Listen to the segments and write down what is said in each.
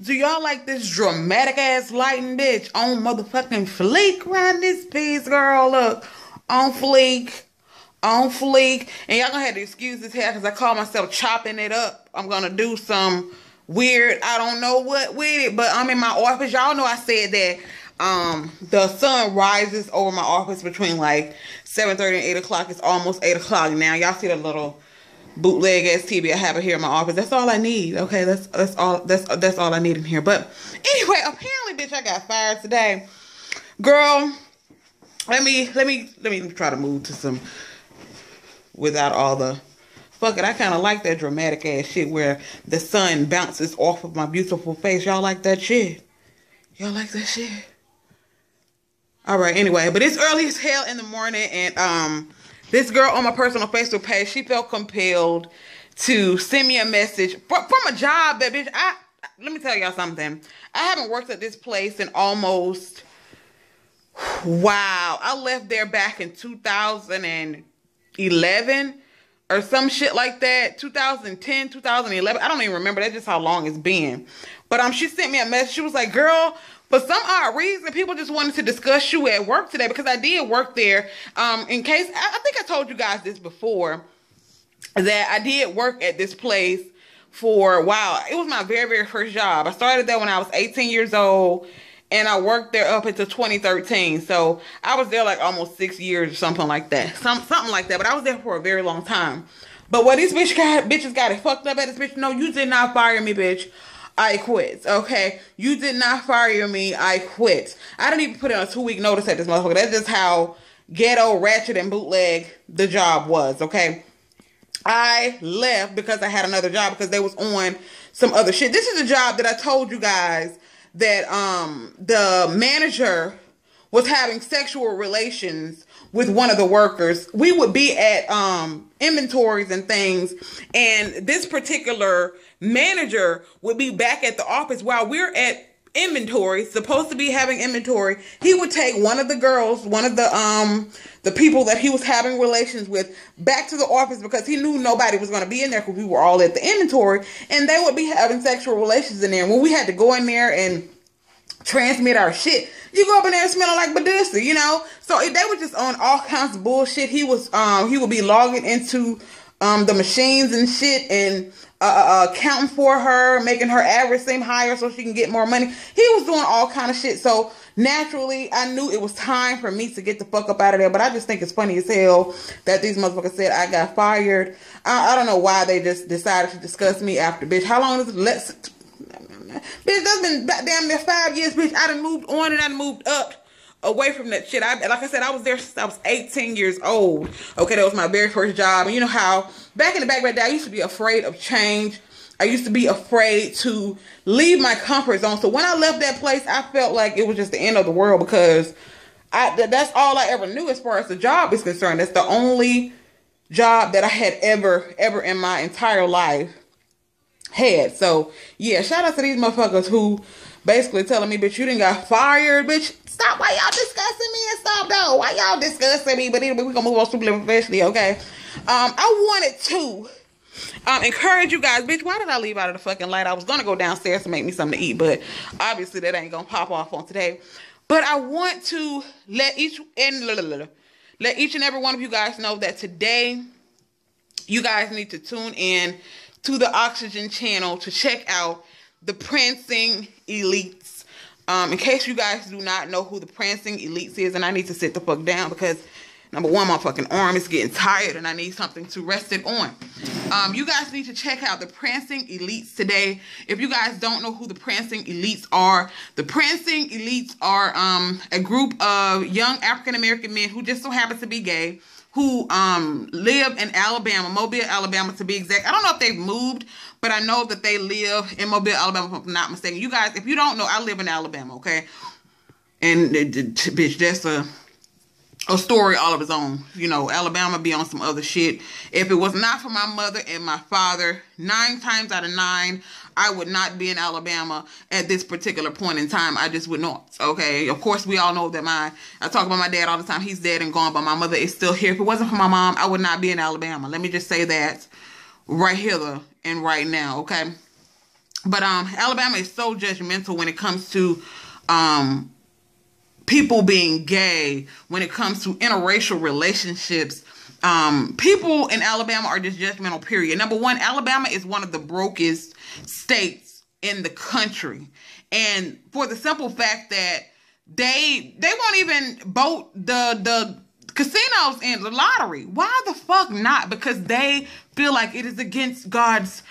Do y'all like this dramatic ass lighting, bitch? On motherfucking fleek around this piece, girl. Look, on fleek. On fleek. And y'all gonna have to excuse this hair because I call myself chopping it up. I'm gonna do some weird, I don't know what with it, but I'm in my office. Y'all know I said that the sun rises over my office between like 7:30 and 8 o'clock. It's almost 8 o'clock now. Y'all see the little bootleg ass TV I have it here in my office. That's all I need. Okay, that's all I need in here. But anyway, apparently, bitch, I got fired today. Girl, let me try to move to some without all the fuck it. I kind of like that dramatic ass shit where the sun bounces off of my beautiful face. Y'all like that shit? Y'all like that shit? All right, anyway, but it's early as hell in the morning, and this girl on my personal Facebook page, she felt compelled to send me a message from a job that, bitch, let me tell y'all something. I haven't worked at this place in almost, wow, I left there back in 2011 or some shit like that. 2010, 2011. I don't even remember. That's just how long it's been. But she sent me a message. She was like, girl, for some odd reason, people just wanted to discuss you at work today, because I did work there. In case, I think I told you guys this before, that I did work at this place for, wow, it was my very, very first job. I started there when I was 18 years old, and I worked there up until 2013. So I was there like almost 6 years or something like that. Something like that. But I was there for a very long time. But what these bitches got it fucked up at this bitch. No, you did not fire me, bitch. I quit, okay? You did not fire me. I quit. I didn't even put in a 2-week notice at this motherfucker. That's just how ghetto, ratchet, and bootleg the job was, okay? I left because I had another job because they was on some other shit. This is a job that I told you guys that the manager was having sexual relations with one of the workers. We would be at inventories and things, and this particular manager would be back at the office while we're at inventory, supposed to be having inventory. He would take one of the girls, one of the people that he was having relations with, back to the office because he knew nobody was going to be in there because we were all at the inventory, and they would be having sexual relations in there. And when we had to go in there and transmit our shit, you go up in there smelling like Medusa, you know? So they were just on all kinds of bullshit. He would be logging into the machines and shit and counting for her, making her average seem higher so she can get more money. He was doing all kind of shit. So naturally, I knew it was time for me to get the fuck up out of there. But I just think it's funny as hell that these motherfuckers said I got fired. I don't know why they just decided to discuss me after, bitch. How long does it? Bitch, that's been damn near 5 years, bitch. I done moved on and I done moved up away from that shit. Like I said, I was there since I was 18 years old. Okay, that was my very first job. And you know how back in the back right there, I used to be afraid of change. I used to be afraid to leave my comfort zone. So when I left that place, I felt like it was just the end of the world because that's all I ever knew as far as the job is concerned. That's the only job that I had ever in my entire life had. So yeah, shout out to these motherfuckers who basically telling me, bitch, you done got fired, bitch. Stop. Why y'all discussing me and stop though? Why y'all discussing me? But anyway, we're gonna move on super professionally, okay? I wanted to encourage you guys, bitch. Why did I leave out of the fucking light? I was gonna go downstairs to make me something to eat, but obviously that ain't gonna pop off on today. But I want to let each and every one of you guys know that today you guys need to tune in to the Oxygen channel to check out the Prancing Elites. In case you guys do not know who the Prancing Elites is, and I need to sit the fuck down because number one, my fucking arm is getting tired and I need something to rest it on. You guys need to check out the Prancing Elites today. If you guys don't know who the Prancing Elites are, the Prancing Elites are a group of young African-American men who just so happen to be gay, who live in Alabama, Mobile, Alabama to be exact. I don't know if they've moved, but I know that they live in Mobile, Alabama, if I'm not mistaken. You guys, if you don't know, I live in Alabama, okay? And, bitch, that's a story all of its own. You know, Alabama be on some other shit. If it was not for my mother and my father, 9 times out of 9, I would not be in Alabama at this particular point in time. I just would not. Okay. Of course, we all know that I talk about my dad all the time. He's dead and gone, but my mother is still here. If it wasn't for my mom, I would not be in Alabama. Let me just say that right here and right now. Okay. But Alabama is so judgmental when it comes to people being gay, when it comes to interracial relationships. People in Alabama are just judgmental, period. Number one, Alabama is one of the brokest states in the country. And for the simple fact that they won't even vote the casinos in the lottery. Why the fuck not? Because they feel like it is against God's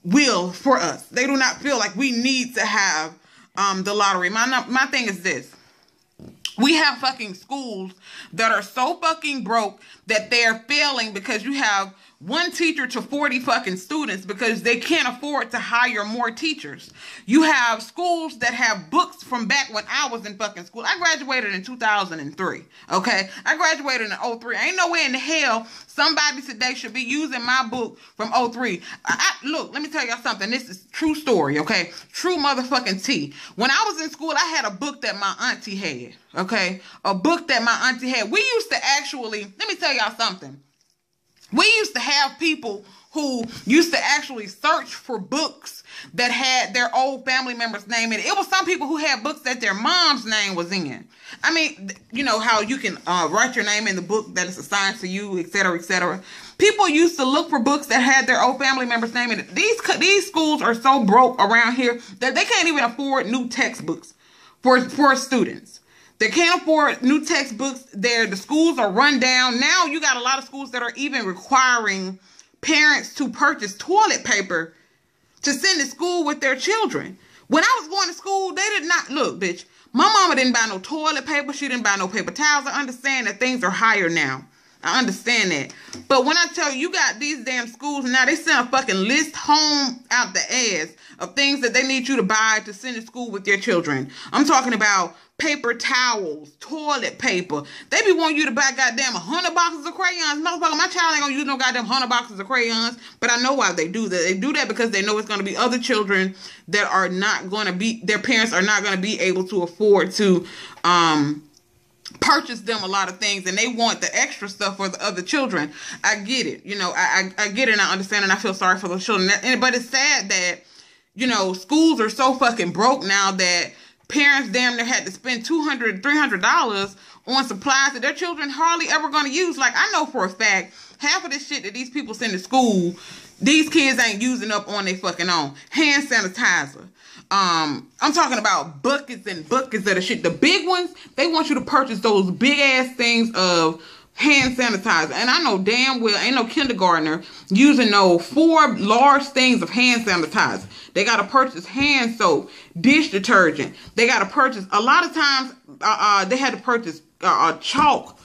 will for us. They do not feel like we need to have the lottery. My thing is this. We have fucking schools that are so fucking broke that they're failing because you have one teacher to 40 fucking students because they can't afford to hire more teachers. You have schools that have books from back when I was in fucking school. I graduated in 2003, okay? I graduated in 03. Ain't no way in the hell somebody today should be using my book from 03. Look, let me tell y'all something. This is true story, okay? True motherfucking tea. When I was in school, I had a book that my auntie had, okay? A book that my auntie had. We used to actually, let me tell y'all something. We used to have people who used to actually search for books that had their old family members' name in it. It was some people who had books that their mom's name was in. I mean, you know how you can write your name in the book that is assigned to you, etc., etc. People used to look for books that had their old family members' name in it. These schools are so broke around here that they can't even afford new textbooks for students. They can't afford new textbooks. The schools are run down. Now you got a lot of schools that are even requiring parents to purchase toilet paper to send to school with their children. When I was going to school, they did not, look, bitch, my mama didn't buy no toilet paper. She didn't buy no paper towels. I understand that things are higher now. I understand that. But when I tell you, you got these damn schools now, they send a fucking list home out the ass of things that they need you to buy to send to school with your children. I'm talking about paper towels, toilet paper. They be wanting you to buy goddamn 100 boxes of crayons. Motherfucker, my child ain't gonna use no goddamn 100 boxes of crayons. But I know why they do that. They do that because they know it's gonna be other children that are not gonna be, their parents are not gonna be able to afford to purchase them a lot of things, and they want the extra stuff for the other children. I get it. You know, I get it and I understand, and I feel sorry for those children. But it's sad that, you know, schools are so fucking broke now that parents damn near had to spend $200, $300 on supplies that their children hardly ever going to use. Like, I know for a fact, half of this shit that these people send to school, these kids ain't using up on their fucking own. Hand sanitizer. I'm talking about buckets and buckets of the shit. The big ones, they want you to purchase those big ass things of hand sanitizer. And I know damn well ain't no kindergartner using no 4 large things of hand sanitizer. They got to purchase hand soap, dish detergent. They got to purchase, a lot of times, they had to purchase chalk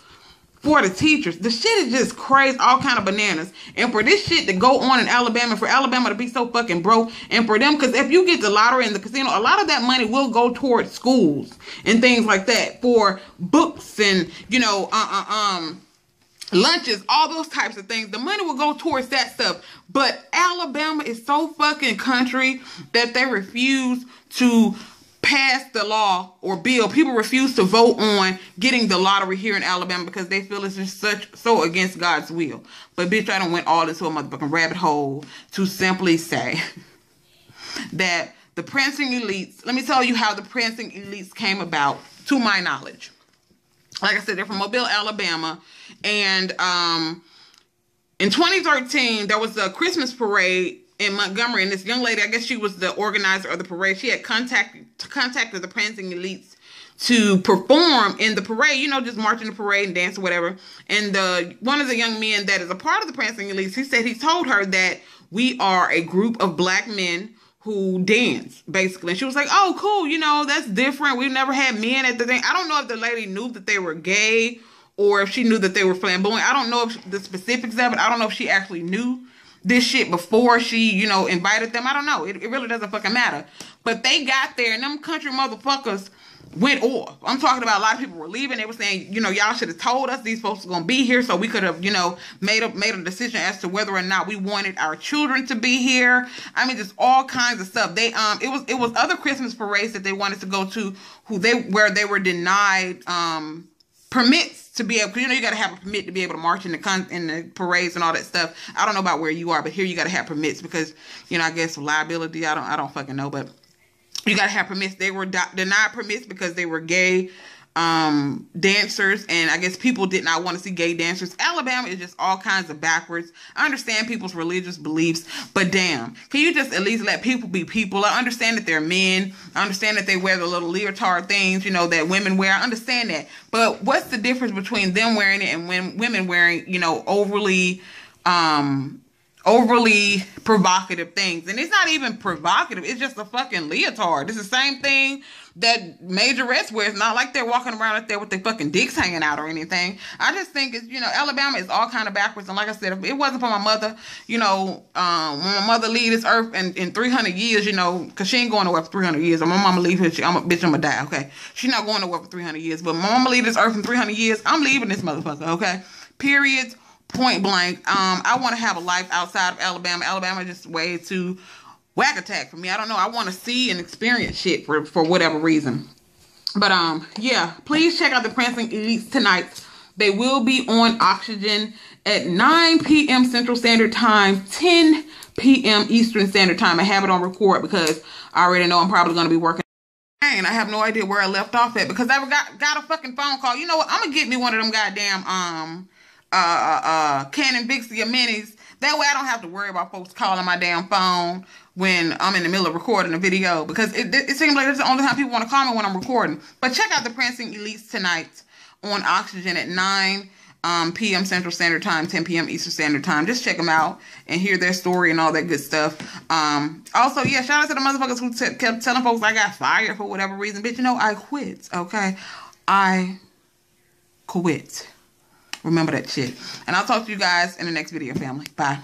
for the teachers. The shit is just crazy, all kind of bananas. And for this shit to go on in Alabama, for Alabama to be so fucking broke, and for them, because if you get the lottery and the casino, a lot of that money will go towards schools and things like that, for books and, you know, lunches, all those types of things. The money will go towards that stuff. But Alabama is so fucking country that they refuse to pass the law or bill. People refuse to vote on getting the lottery here in Alabama because they feel it's just so against God's will. But bitch, I done went all into a motherfucking rabbit hole to simply say that the prancing elites, let me tell you how the prancing elites came about, to my knowledge. Like I said, they're from Mobile, Alabama. And in 2013, there was a Christmas parade in Montgomery, and this young lady, I guess she was the organizer of the parade. She had contacted the prancing elites to perform in the parade, you know, just march in the parade and dance or whatever. And one of the young men that is a part of the prancing elites, he said he told her that we are a group of black men who dance, basically. And she was like, oh, cool, you know, that's different. We've never had men at the thing. I don't know if the lady knew that they were gay or if she knew that they were flamboyant. I don't know if the specifics of it. I don't know if she actually knew this shit before she, you know, invited them. I don't know. It really doesn't fucking matter. But they got there and them country motherfuckers went off. I'm talking about a lot of people were leaving. They were saying, you know, y'all should have told us these folks were going to be here so we could have, you know, made a decision as to whether or not we wanted our children to be here. I mean, just all kinds of stuff. They, it was other Christmas parades that they wanted to go to where they were denied, permits to be able, because you know you got to have a permit to be able to march in the parades and all that stuff. I don't know about where you are, but here you got to have permits because, you know, I guess liability. I don't fucking know, but you got to have permits. They were denied permits because they were gay dancers, and I guess people did not want to see gay dancers. Alabama is just all kinds of backwards. I understand people's religious beliefs, but damn, can you just at least let people be people? I understand that they're men. I understand that they wear the little leotard things, you know, that women wear. I understand that, but what's the difference between them wearing it and women wearing, you know, overly provocative things? And it's not even provocative, it's just a fucking leotard. It's the same thing that majorettes wear. It's not like they're walking around out there with their fucking dicks hanging out or anything. I just think it's, you know, Alabama is all kind of backwards. And like I said, if it wasn't for my mother, you know, when my mother leave this earth in 300 years, you know, because she ain't going nowhere for 300 years. Or my mama leave here, I'm gonna die, okay? She's not going nowhere for 300 years. But my mama leave this earth in 300 years, I'm leaving this motherfucker, okay? Period. Point blank. I want to have a life outside of Alabama. Alabama is just way too whack attack for me. I don't know. I want to see and experience shit for whatever reason. But yeah, please check out the Prancing Elites tonight. They will be on Oxygen at 9 p.m. Central Standard Time, 10 p.m. Eastern Standard Time. I have it on record because I already know I'm probably going to be working. And I have no idea where I left off at because I got a fucking phone call. You know what? I'm gonna get me one of them goddamn Canon Vixia minis. That way I don't have to worry about folks calling my damn phone when I'm in the middle of recording a video, because it seems like it's the only time people want to call me when I'm recording. But check out the Prancing Elites tonight on Oxygen at 9 p.m. Central Standard Time, 10 p.m. Eastern Standard Time. Just check them out and hear their story and all that good stuff. Also, yeah, shout out to the motherfuckers who kept telling folks I got fired for whatever reason. Bitch, you know, I quit, okay? I quit. Remember that shit. And I'll talk to you guys in the next video, family. Bye.